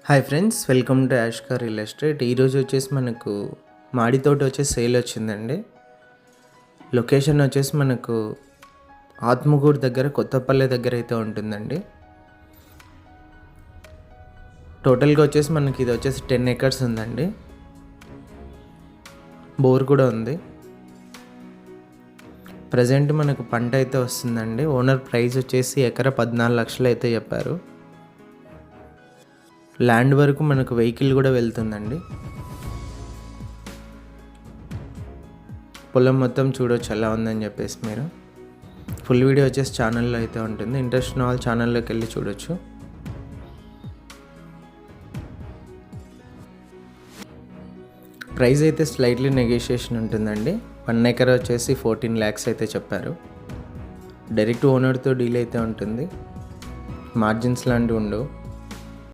Hi friends, welcome to యాష్కర్ real estate. ఈరోజు వచ్చేసి మనకు మాడి తోట వచ్చేసి సేల్ వచ్చిందండి. లొకేషన్ వచ్చేసి మనకు ఆత్మకూరు దగ్గర, కొత్తపల్లి దగ్గర అయితే ఉంటుందండి. టోటల్గా వచ్చేసి మనకి ఇది వచ్చేసి 10 acres ఉందండి. బోర్ కూడా ఉంది. ప్రజెంట్ మనకు పంట అయితే వస్తుందండి. ఓనర్ ప్రైస్ వచ్చేసి ఎకరా 14 లక్షలు అయితే చెప్పారు. ల్యాండ్ వరకు మనకు వెహికల్ కూడా వెళ్తుందండి. పొలం మొత్తం చూడొచ్చు ఎలా ఉందని చెప్పేసి. మీరు ఫుల్ వీడియో వచ్చేసి ఛానల్లో అయితే ఉంటుంది. ఇంట్రెస్ట్ ఉన్న వాళ్ళు ఛానల్లోకి వెళ్ళి చూడొచ్చు. ప్రైస్ అయితే స్లైట్లీ నెగోషియేషన్ ఉంటుందండి. 1 acre వచ్చేసి 14 lakhs అయితే చెప్పారు. డైరెక్ట్ ఓనర్తో డీల్ అయితే ఉంటుంది. మార్జిన్స్ లాంటివి ఉండవు.